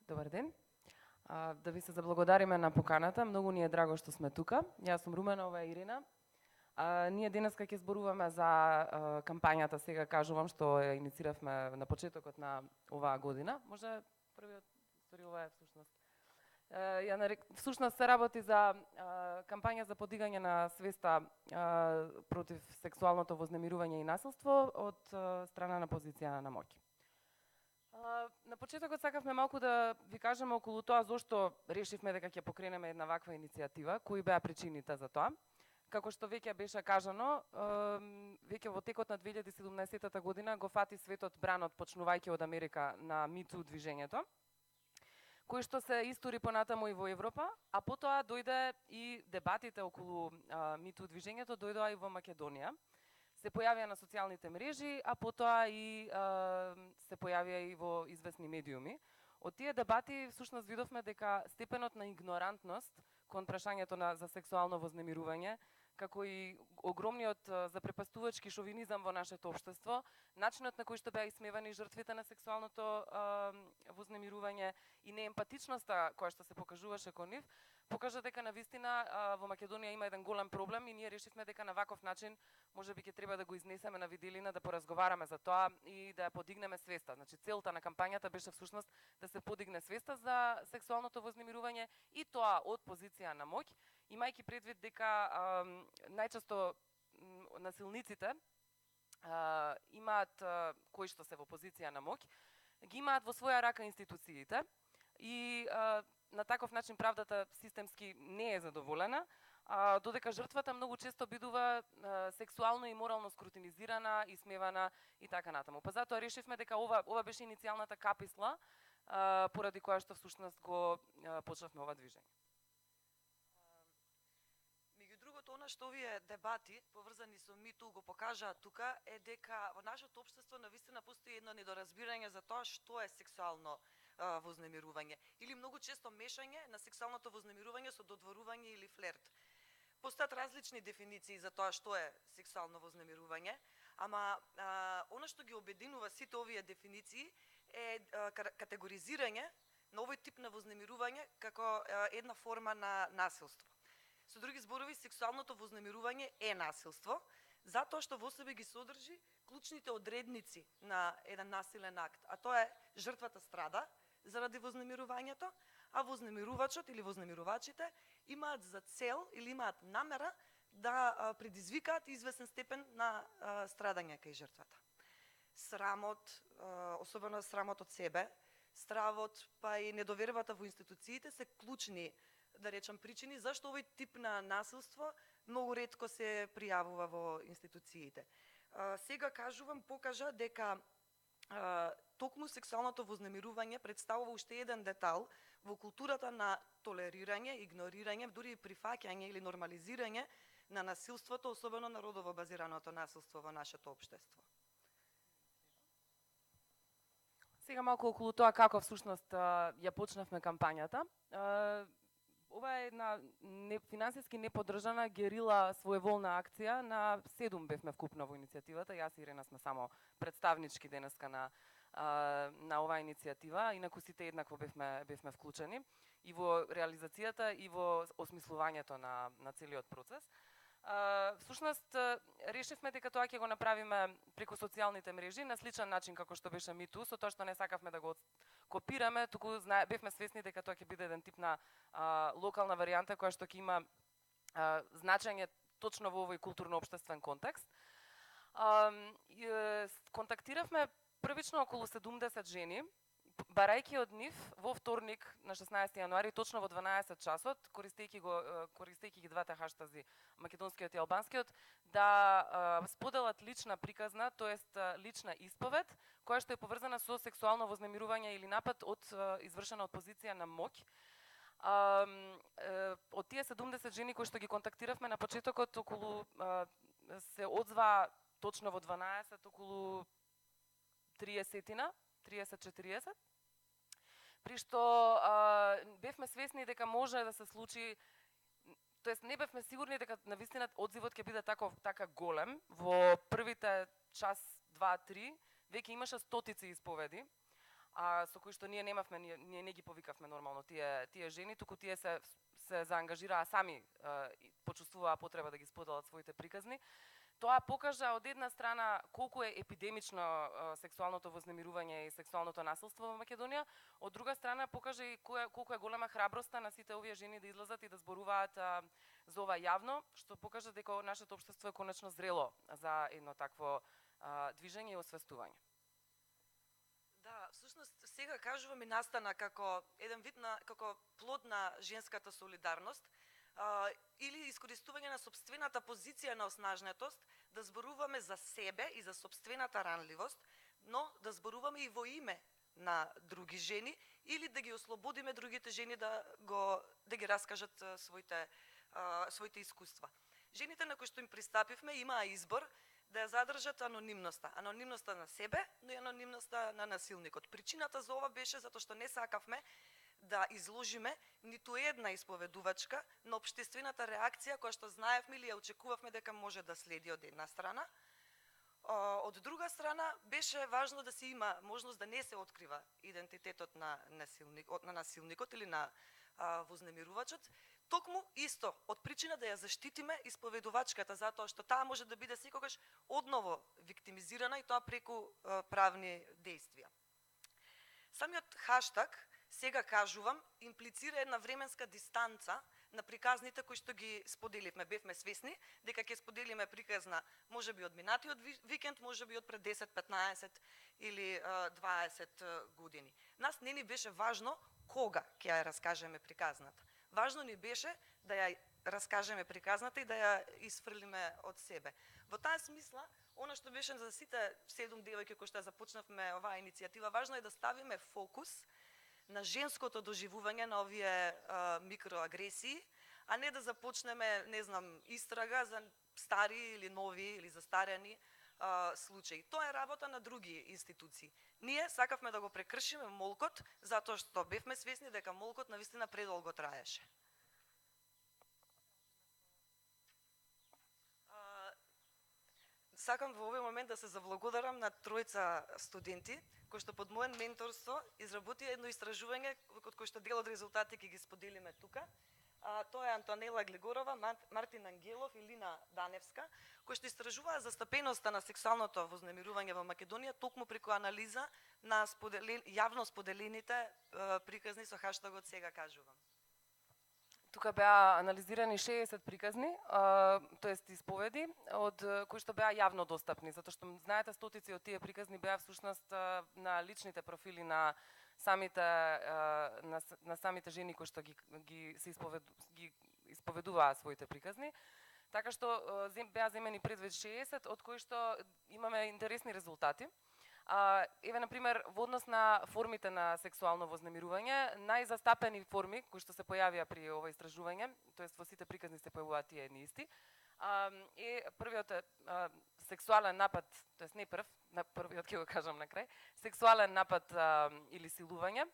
Добар ден. Да ви се заблагодариме на поканата. Многу ни е драго што сме тука. Јас сум Румена, ова е Ирина. Ние денеска ќе зборуваме за кампањата, сега кажувам, што ја иницииравме на почетокот на оваа година. Може првиот, ова е всушност. Всушност се работи за кампања за подигање на свеста против сексуалното вознемирување и насилство од страна на позиција на моќ. На почетокот сакавме малку да ви кажеме околу тоа зошто решивме дека ќе покренеме една ваква иницијатива, кои беа причините за тоа. Како што веќе беше кажано, веќе во текот на 2017 година го фати светот бранот, почнувајќи од Америка на Me Too движењето, кој што се истори понатаму и во Европа, а потоа дојде и дебатите околу Me Too движењето дојдоа и во Македонија. Се појавија на социјалните мрежи, а потоа и се појавија и во известни медиуми. Од тие дебати всушност видовме дека степенот на игнорантност кон прашањето за сексуално вознемирување, како и огромниот запрепастувачки шовинизам во нашето општество, начинот на кој што беа исмевани жртвите на сексуалното вознемирување и неемпатичноста која што се покажуваше кон нив, покажа дека навистина во Македонија има еден голем проблем и ние решивме дека на ваков начин можеби ќе треба да го изнесеме на виделина, да поразговараме за тоа и да ја подигнеме свеста. Значи целта на кампањата беше всушност да се подигне свеста за сексуалното вознемирување и тоа од позиција на моќ, имајќи предвид дека најчесто насилниците имаат, кои што се во позиција на моќ, ги имаат во своја рака институциите и на таков начин правдата системски не е задоволена, додека жртвата многу често бидува сексуално и морално скрутинизирана, исмевана и така натаму. Па затоа решивме дека ова беше иницијалната каписла поради која што всушност го почнавме ова движење. Меѓу другото, она што овие дебати поврзани со Me Too го покажаа тука е дека во нашето општество навистина постои едно недоразбирање за тоа што е сексуално вознемирување или многу често мешање на сексуалното вознемирување со додворување или флерт. Постојат различни дефиниции за тоа што е сексуално вознемирување, ама она што ги обединува сите овие дефиниции е категоризирање на овој тип на вознемирување како една форма на насилство. Со други зборови, сексуалното вознемирување е насилство, затоа што во себе ги содржи клучните одредници на еден насилен акт, а тоа е жртвата страда заради вознемирувањето, а вознемирувачот или вознемирувачите имаат за цел или имаат намера да предизвикаат известен степен на страдање кај жртвата. Срамот, особено срамот од себе, стравот, па и недовербата во институциите се клучни, да речам, причини зашто овој тип на насилство многу ретко се пријавува во институциите. Сега покажа дека токму сексуалното вознемирување представува уште еден детал во културата на толерирање, игнорирање, дури и прифаќање или нормализирање на насилството, особено на родово базираното насилство во нашето општество. Сега малку околу тоа како всушност ја почнавме кампањата. Ова е една финансиски неподржана герила своеволна акција. На 7 бевме вкупно во иницијативата. Јас и Ирена сме само представнички денеска на оваа иницијатива, инаку сите еднакво бевме вклучени и во реализацијата и во осмислувањето на целиот процес. Всушност решивме дека тоа ќе го направиме преку социјалните мрежи на сличен начин како што беше Me Too, со тоа што не сакавме да го копираме, туку бевме свесни дека тоа ќе биде еден тип на локална варијанта која што ќе има значење точно во овој културно-општествен контекст. Контактиравме првично околу 70 жени, барајќи од нив во вторник на 16 јануари точно во 12 часот, користејќи ги двата хаштази, македонскиот и албанскиот, да споделат лична приказна, тоест лична исповед, која што е поврзана со сексуално вознемирување или напад извршена од позиција на моќ. Од тие 70 жени кои што ги контактиравме на почетокот, околу се одзва точно во 12 околу 30-40, при што бевме свесни дека може да се случи, тоест не бевме сигурни дека навистина одзивот ќе биде така голем. Во првите час, 2-3 веќе имаше стотици исповеди, со кои што ние немавме, ние не ги повикавме нормално тие жени, туку тие се заангажираа сами, почувствуваа потреба да ги споделат своите приказни. Тоа покажа од една страна колку е епидемично сексуалното вознемирување и сексуалното насилство во Македонија, од друга страна покажа и колку е голема храброста на сите овие жени да излезат и да зборуваат за ова јавно, што покажа дека нашето општество е конечно зрело за едно такво движење и освестување. Да, всушност сега кажувам и настана како еден вид како плод на женската солидарност, или искористување на сопствената позиција на оснажнетост, да зборуваме за себе и за сопствената ранливост, но да зборуваме и во име на други жени, или да ги ослободиме другите жени да ги раскажат своите искуства. Жените на кои што им пристапивме имаа избор да ја задржат анонимноста на себе, но и анонимноста на насилникот. Причината за ова беше затоа што не сакавме да изложиме ниту една исповедувачка на општествената реакција која што знаевме или ја очекувавме дека може да следи од една страна. Од друга страна беше важно да се има можност да не се открива идентитетот на насилникот или на вознемирувачот, токму исто од причина да ја заштитиме исповедувачката, затоа што таа може да биде секогаш одново виктимизирана и тоа преку правни действија. Самиот хаштаг сега кажувам, имплицира една временска дистанца на приказните кои што ги споделивме. Бевме свесни дека ќе споделиме приказна можеби од минатиот викенд, можеби од пред 10, 15 или 20 години. Нас не ни беше важно кога ќе ја раскажеме приказната. Важно ни беше да ја раскажеме приказната и да ја исфрлиме од себе. Во таа смисла, она што беше за сите 7 девојки кои што започнавме оваа иницијатива, важно е да ставиме фокус на женското доживување на овие микроагресии, а не да започнеме, не знам, истрага за стари или нови или застарени случаи. Тоа е работа на други институции. Ние сакавме да го прекршиме молкот, затоа што бевме свесни дека молкот навистина предолго траеше. Сакам во овој момент да се заблагодарам на тројца студенти кои што под моје менторство изработија едно истражување од кој што дел од резултати ќе ги споделиме тука. Тоа е Антонела Глегорова, Мартин Ангелов и Лина Даневска, кои што истражуваа застапеноста на сексуалното вознемирување во Македонија токму преку анализа на јавно споделените приказни со хаштагот сега кажувам. Тука беа анализирани 60 приказни, тоест исповеди, од кои што беа јавно достапни, затоа што знаете стотици од тие приказни беа всушност на личните профили на самите жени кои што ги исповедуваа своите приказни. Така што беа земени предвид 60, од кои што имаме интересни резултати. Еве, например, во однос на формите на сексуално вознемирување, најзастапени форми кои што се појавија при ова истражување, тоест во сите приказни се појавуваат тие едни исти, првиот е сексуален напад, тоест не првиот ќе го кажам на крај, сексуален напад или силување.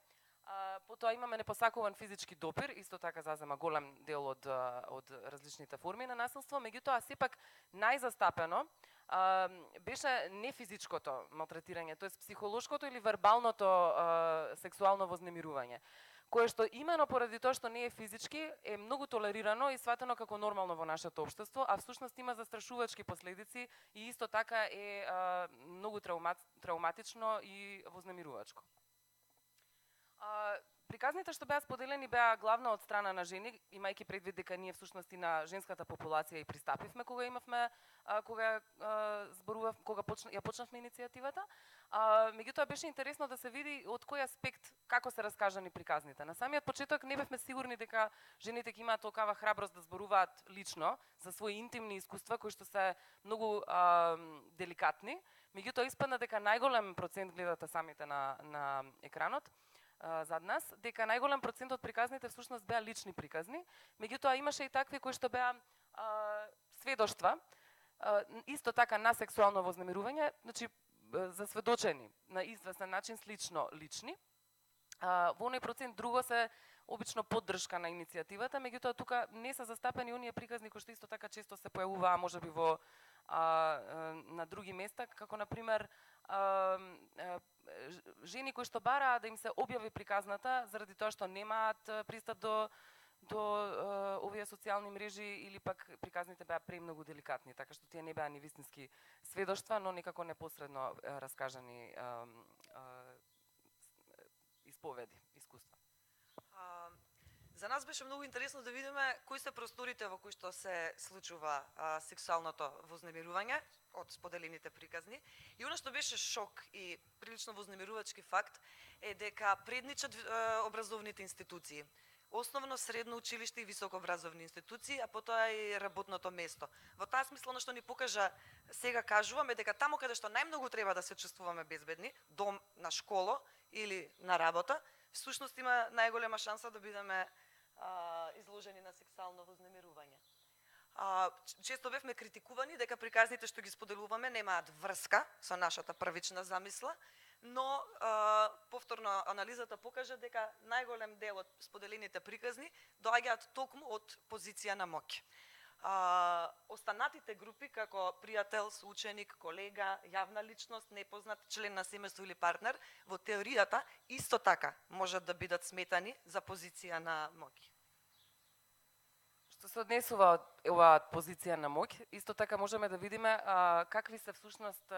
Потоа имаме непосакуван физички допир, исто така зазема голем дел од различните форми на насилство, меѓутоа сепак најзастапено беше не физичкото малтретирање, тоест психолошкото или вербалното сексуално вознемирување, кое што имено поради тоа што не е физички е многу толерирано и сватено како нормално во нашето општество, а всушност има застрашувачки последици и исто така е многу травматично и вознемирувачко. Приказните што беа споделени беа главно од страна на жени, имајќи предвид дека ние всушност и на женската популација и пристапивме кога ја почнавме иницијативата. Меѓутоа беше интересно да се види од кој аспект како се раскажани приказните. На самиот почеток не бевме сигурни дека жените ќе имаат толкава храброст да зборуваат лично за своји интимни искуства кои што се многу деликатни. Меѓутоа испадна дека најголем процент, гледате самите на екранот зад нас, дека најголем процент од приказните всушност беа лични приказни, меѓутоа имаше и такви кои што беа сведоштва, исто така на сексуално вознемирување, значи засведочени на известен начин слично лични. Во оној процент друго се обично поддршка на иницијативата, меѓутоа тука не се застапени оние приказни кои што исто така често се појавуваа можеби на други места, како на пример жени кои што бараат да им се објави приказната заради тоа што немаат пристап до овие социјални мрежи или пак приказните беа премногу деликатни, така што тие не беа ни вистински сведоштва, но некако непосредно раскажани исповеди, искуства. За нас беше многу интересно да видиме кои се просторите во кои што се случува сексуалното вознемирување од споделените приказни. И она што беше шок и прилично вознемирувачки факт е дека предничат образовните институции. Основно средно училиште и високообразовни институции, а потоа и работното место. Во таа смисла што ни покажа, сега кажуваме дека таму каде што најмногу треба да се чувствуваме безбедни, дом, на школа или на работа, всушност има најголема шанса да бидеме изложени на сексуално вознемирување. Често бевме критикувани дека приказните што ги споделуваме немаат врска со нашата првична замисла, но повторно анализата покажа дека најголем дел од споделените приказни доаѓаат токму од позиција на моќ. Останатите групи како пријател, соученик, колега, јавна личност, непознат член на семејство или партнер, во теоријата исто така можат да бидат сметани за позиција на моќ. Што се однесува оваа позиција на моќ, исто така можеме да видиме какви се всушност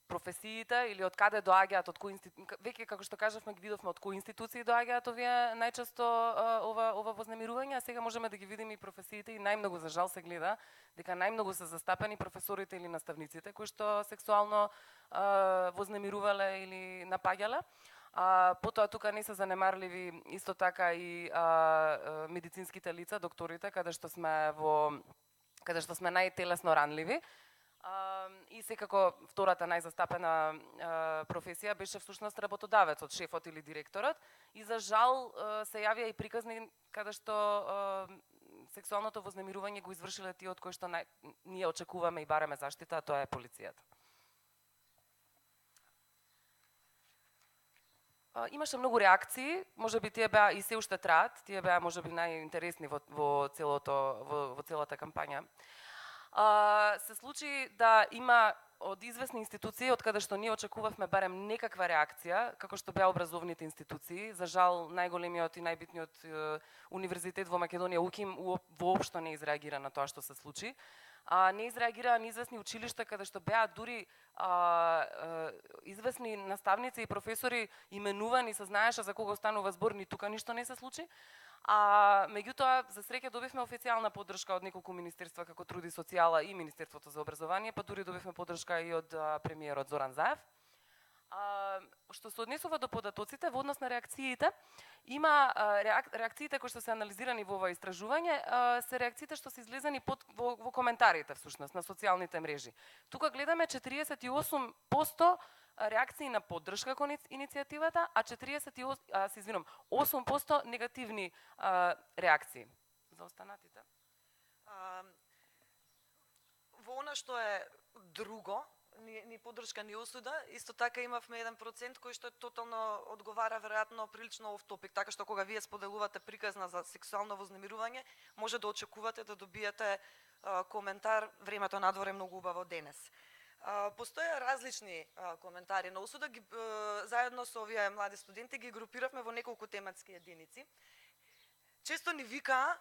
професиите или од каде доаѓаат, од кои веќе како што кажавме ги видовме од кои институции доаѓаат овие најчесто ова вознемирување, а сега можеме да ги видиме и професиите и најмногу за жал се гледа дека најмногу се застапени професорите или наставниците кои што сексуално вознемирувале или напаѓале. Потоа тука не се занемарливи исто така и медицинските лица, докторите, каде што сме најтелесно ранливи. И секако втората најзастапена професија беше всушност работодавецот, шефот или директорот. И за жал се јавија и приказни каде што сексуалното вознемирување го извршиле тие од кои што ние очекуваме и бараме заштита, а тоа е полицијата. Имаше многу реакции, можеби тие беа и се уште траат, тие беа можеби најинтересни во целата кампања. Се случи да има од известни институции, од каде што ние очекувавме барем некаква реакција, како што беа образовните институции. За жал, најголемиот и најбитниот универзитет во Македонија, УКИМ, воопшто не изреагира на тоа што се случи. Не изреагираа ни известни училишта каде што беа дури известни наставници и професори именувани, се знаеше за кого станува збор, ни тука ништо не се случи. Меѓутоа, за среќа добивме официјална поддршка од неколку министерства како Труд и социјала и Министерството за образование, па дури добивме поддршка и од премиерот Зоран Заев. Што се однесува до податоците во однос на реакциите, има реакциите кои што се анализирани во ова истражување, се реакциите што се излезени во коментарите всушност на социјалните мрежи. Тука гледаме 48% реакции на поддршка кон иницијативата, а 8% негативни реакции. За останатите? Во она што е друго, ни поддршка, ни осуда, исто така имавме 1% кој што тотално одговара веројатно прилично оф топик, така што кога вие споделувате приказна за сексуално вознемирување, може да очекувате да добиете коментар времето надвор е многу убаво денес. Постоја различни коментари на осуда, заедно со овие млади студенти ги групиравме во неколку тематски единици. Често ни викаа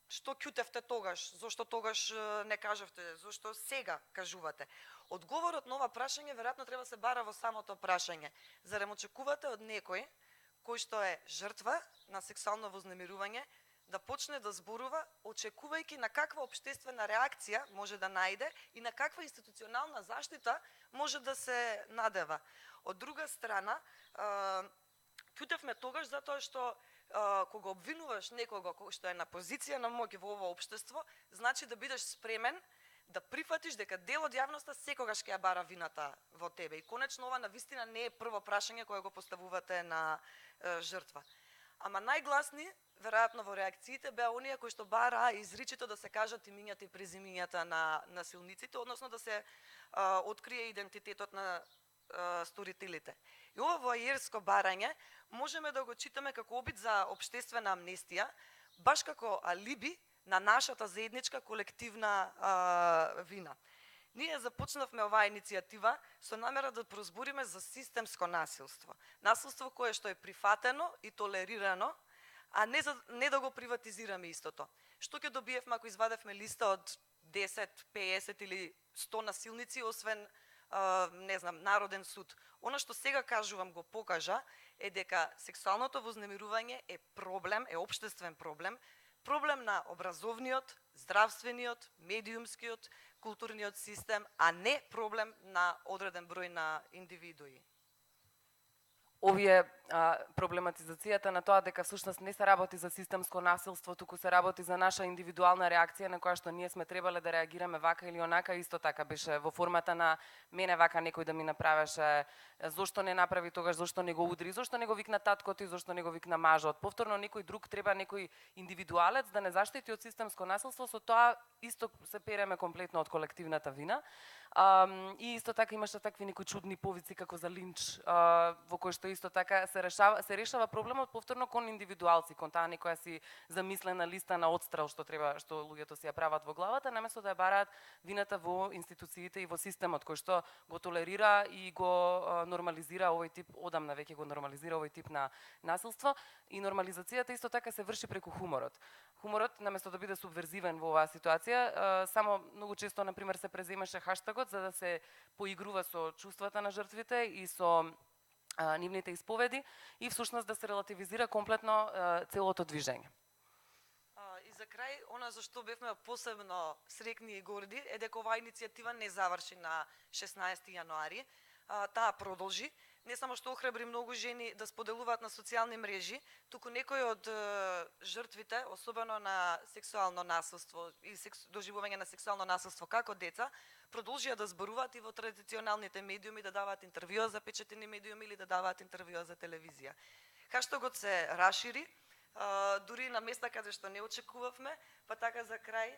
што ќутевте тогаш, зошто тогаш не кажавте, зошто сега кажувате. Одговорот на ова прашање веројатно треба да се бара во самото прашање. Зарем очекувате од некој кој што е жртва на сексуално вознемирување да почне да зборува, очекувајќи на каква општествена реакција може да најде и на каква институционална заштита може да се надева. Од друга страна, ќутевме тогаш затоа што кога обвинуваш некого кој што е на позиција на моќ во ова општество, значи да бидеш спремен да прифатиш дека дел од јавноста секогаш ќе ја бара вината во тебе. И конечно ова навистина не е прво прашање кое го поставувате на жртва. Ама најгласни, веројатно во реакциите, беа оние кои што бараа изричито да се кажат имињата и презимињата на насилниците, односно да се открие идентитетот на сторителите. И ова воајерско барање можеме да го читаме како обид за општествена амнестија, баш како алиби на нашата заедничка колективна вина. Ние започнавме оваа иницијатива со намера да прозбориме за системско насилство. Насилство кое што е прифатено и толерирано, а не да го приватизираме истото. Што ќе добиевме ако извадевме листа од 10, 50 или 100 насилници, освен не знам, Народен суд. Она што сега кажувам го покажа е дека сексуалното вознемирување е проблем, е општествен проблем, проблем на образовниот, здравствениот, медиумскиот, културниот систем, а не проблем на одреден број на индивидуи. Овие проблематизацијата на тоа дека всушност не се работи за системско насилство, туку се работи за наша индивидуална реакција на која што ние сме требале да реагираме вака или онака, исто така беше во формата на мене вака некој да ми направеше, зошто не направи тогаш, зошто не го удри, зошто не го викна таткото и зошто не го викна мажот. Повторно некој друг треба, некој индивидуалец да не заштити од системско насилство, со тоа исто се переме комплетно од колективната вина. И исто така имаше такви некои чудни повици како за линч, во кој што исто така се решава проблемот повторно кон индивидуалци, кон таа некоја си замислена листа на отстрел што луѓето си ја прават во главата, наместо да ја бараат вината во институциите и во системот кој што го толерира и го нормализира овој тип, одамна веќе го нормализира овој тип на насилство. И нормализацијата исто така се врши преку хуморот. Хуморот, наместо да биде субверзивен во оваа ситуација, само многу често, например, се преземаше хаштагот за да се поигрува со чувствата на жртвите и со нивните исповеди и всушност да се релативизира комплетно целото движење. И за крај, она за што бевме посебно среќни и горди е дека оваа иницијатива не заврши на 16 јануари, таа продолжи. Не само што охрабри многу жени да споделуваат на социјални мрежи, туку некои од жртвите, особено на сексуално насилство и доживување на сексуално насилство како деца, продолжија да зборуваат и во традиционалните медиуми, да даваат интервјуа за печатени медиуми или да даваат интервјуа за телевизија. Хаштагот се расшири, дури на места каде што не очекувавме, па така за крај,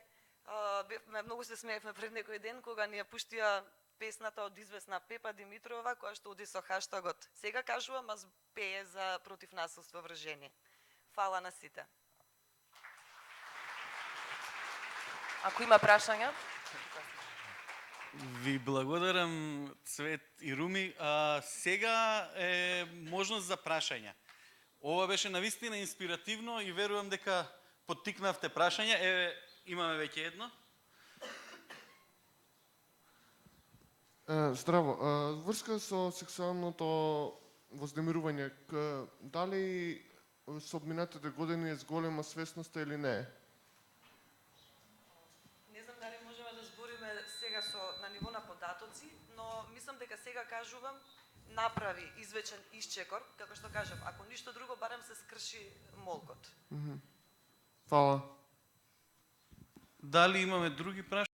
многу се смеевме пред некој ден кога ни ја пуштија песната од известна Пепа Димитрова, која што оди со хаштагот "Сега кажувам, аз пее за против насилство врз жени". Фала на сите. Ако има прашања? Ви благодарам, Цвет и Руми. Сега е можност за прашања. Ова беше навистина инспиративно и верувам дека поттикнавте прашања. Имаме веќе едно. Здраво, врска со сексуалното вознемирување, дали со обминатите години е зголема свесноста или не? Не знам дали можеме да збориме сега на ниво на податоци, но мислам дека Сега кажувам направи извечен исчекор, како што кажав, ако ништо друго, барем се скрши молкот. Фала. Дали имаме други прашања?